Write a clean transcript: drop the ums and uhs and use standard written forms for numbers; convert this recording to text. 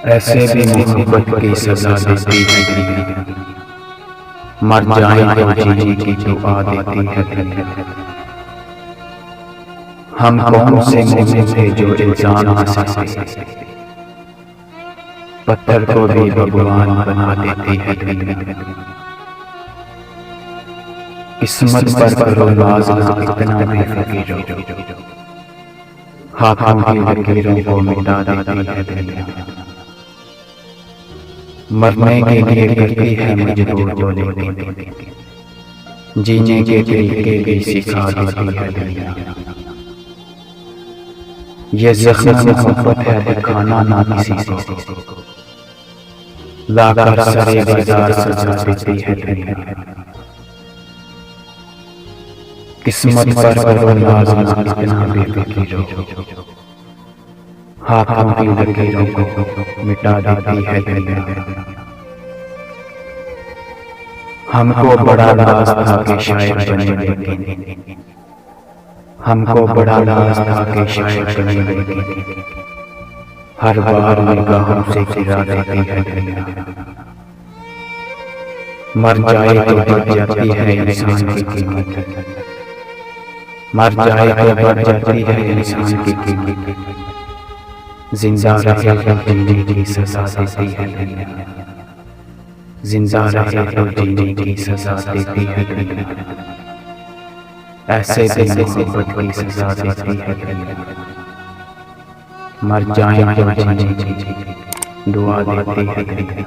ऐसे भी मोहब्बत की सजा देती है, मर जाए तो जीने की दुआ देती है। हम कौन से मोमिन थे जो इंसान ना सकते, पत्थर को भी भगवान बना देती है। किस्मत पर करो नाज ना इतना भी फकीरों, हाथों की लकीरों को मिटा देती है। मरने के लिए करती है मजबूर जो लेकिन जीने के तरीके भी सिखा देती है दुनिया। ये ज़ख्म मोहब्बत है दिखाना ना किसी को, लाकर सरे बाजार सजा देती है दुनिया। किस्मत पर करो नाज ना इतना भी फकीरों, हाथों की लकीरों को मिटा देती है दुनिया। हमको बड़ा नाज था कि शायर बने लेकिन, हमको बड़ा नाज था कि शायर बने लेकिन, हर बार निगाहों से गिरा देती है दुनिया। मर जाए तो बढ़ जाती है इंसान की कीमत, मर जाए तो बढ़ जाती है इंसान की कीमत। जिंदा रहे तो जीने की सजा देती है दुनिया, जिंदा रहे तो जीने की सजा देती है दुनिया। ऐसे भी मोहब्बत की सजा देती है दुनिया, मर जाए तो जीने की दुआ देती है दुनिया।